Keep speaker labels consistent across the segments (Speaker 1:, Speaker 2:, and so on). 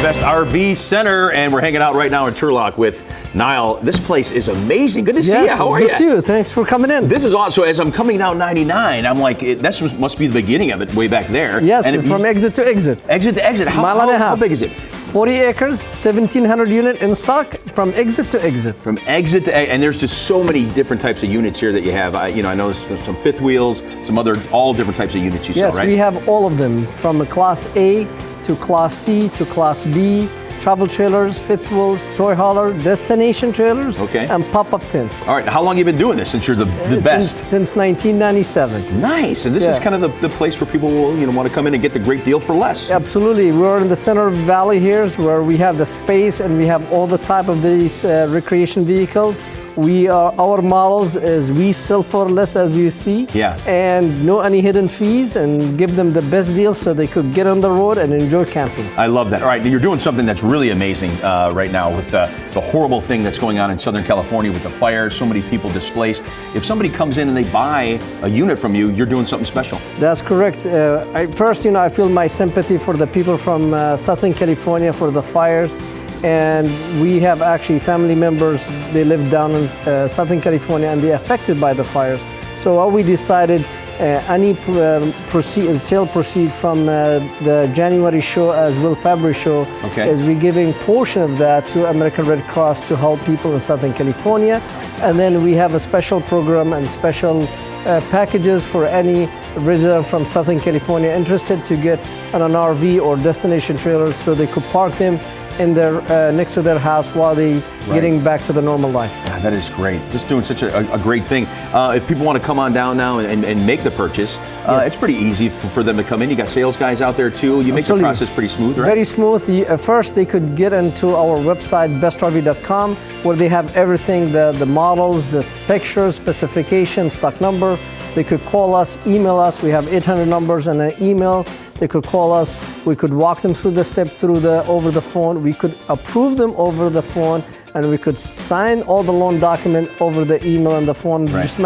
Speaker 1: Best RV Center, and we're hanging out right now in Turlock with Niall. This place is amazing. Good to see you. How are you?
Speaker 2: Good to see you. Thanks for coming in.
Speaker 1: This is awesome. So as I'm coming down 99, I'm like, this must be the beginning of it way back there.
Speaker 2: Yes, and from exit to exit.
Speaker 1: Exit to exit. How big is it?
Speaker 2: 40 acres, 1,700 unit in stock from exit to exit.
Speaker 1: From exit to exit, and there's just so many different types of units here that you have. I know there's some fifth wheels, all different types of units you sell, right?
Speaker 2: Yes, we have all of them, from Class A to Class C to Class B, travel trailers, fifth wheels, toy hauler, destination trailers, and pop-up tents.
Speaker 1: All right, how long have you been doing this since you're the best?
Speaker 2: Since 1997.
Speaker 1: Nice, and this is kind of the place where people will want to come in and get the great deal for less.
Speaker 2: Absolutely, we're in the center of the valley here, where we have the space and we have all the type of these recreation vehicles. Our models is we sell for less, as you see, and no any hidden fees, and give them the best deal so they could get on the road and enjoy camping.
Speaker 1: I love that. All right, you're doing something that's really amazing right now with the horrible thing that's going on in Southern California with the fires, so many people displaced. If somebody comes in and they buy a unit from you, you're doing something special.
Speaker 2: That's correct. First, I feel my sympathy for the people from Southern California for the fires. And we have actually family members, they live down in Southern California and they're affected by the fires. So what we decided, any sale proceed from the January show as well February show, is we giving portion of that to American Red Cross to help people in Southern California. And then we have a special program and special packages for any resident from Southern California interested to get an RV or destination trailers so they could park them in their next to their house while they getting back to the normal life.
Speaker 1: Yeah, that is great. Just doing such a great thing. If people want to come on down now and make the purchase, it's pretty easy for them to come in. You got sales guys out there too. You make the process pretty smooth, right?
Speaker 2: Very smooth. First, they could get into our website, bestrv.com, where they have everything, the models, the pictures, specifications, stock number. They could call us, email us. We have 800 numbers and an email. They could call us. We could walk them through the steps over the phone. We could approve them over the phone, and we could sign all the loan document over the email and the phone. Just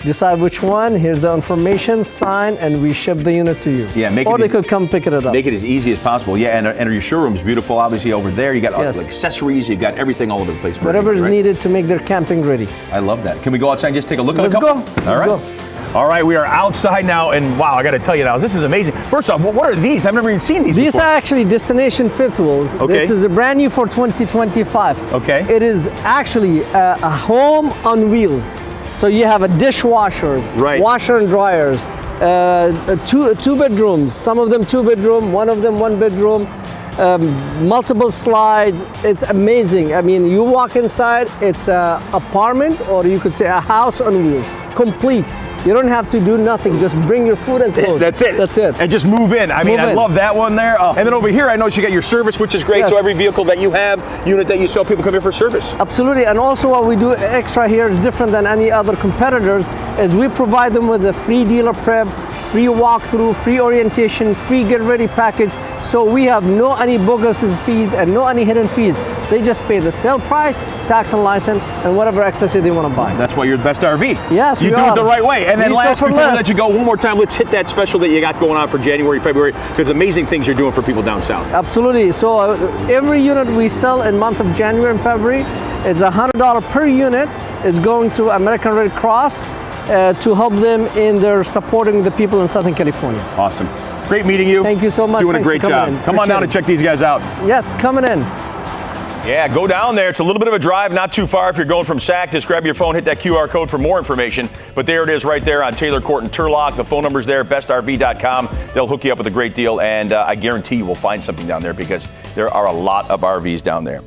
Speaker 2: decide which one. Here's the information. Sign, and we ship the unit to you.
Speaker 1: Yeah,
Speaker 2: or they could come pick it up.
Speaker 1: Make it as easy as possible. Yeah, and your showroom's beautiful. Obviously, over there you got accessories. You've got everything all over the place.
Speaker 2: Whatever is needed to make their camping ready.
Speaker 1: I love that. Can we go outside and just take a look at
Speaker 2: a couple? Let's go.
Speaker 1: All right. All right, we are outside now, and wow, I got to tell you now, this is amazing. First off, what are these? I've never even seen these before.
Speaker 2: These are actually destination fifth wheels. This is a brand new for 2025. It is actually a home on wheels. So you have a dishwashers, washer and dryers, two bedrooms, some of them 2-bedroom, one of them 1-bedroom, multiple slides. It's amazing. I mean, you walk inside, it's an apartment, or you could say a house on wheels, complete. You don't have to do nothing. Just bring your food and clothes.
Speaker 1: That's it.
Speaker 2: That's it.
Speaker 1: And just move in. I mean, I love that one there. And then over here, I noticed you got your service, which is great. So every vehicle that you have, unit that you sell, people come here for service.
Speaker 2: Absolutely. And also what we do extra here is different than any other competitors, is we provide them with a free dealer prep, free walkthrough, free orientation, free get ready package. So we have no any bogus fees and no any hidden fees. They just pay the sale price, tax and license, and whatever accessory they want to buy.
Speaker 1: That's why you're the best RV.
Speaker 2: Yes,
Speaker 1: you do it the right way. And then last, before we let you go, one more time, let's hit that special that you got going on for January, February, because amazing things you're doing for people down south.
Speaker 2: Absolutely. So every unit we sell in month of January and February, it's $100 per unit. It's going to American Red Cross to help them in their supporting the people in Southern California.
Speaker 1: Awesome. Great meeting you.
Speaker 2: Thank you so much.
Speaker 1: Doing a great job. Come on down and check these guys out.
Speaker 2: Yes, coming in.
Speaker 1: Yeah, go down there. It's a little bit of a drive, not too far. If you're going from SAC, just grab your phone, hit that QR code for more information. But there it is right there on Taylor Court and Turlock. The phone number's there, bestrv.com. They'll hook you up with a great deal, and I guarantee you will find something down there because there are a lot of RVs down there.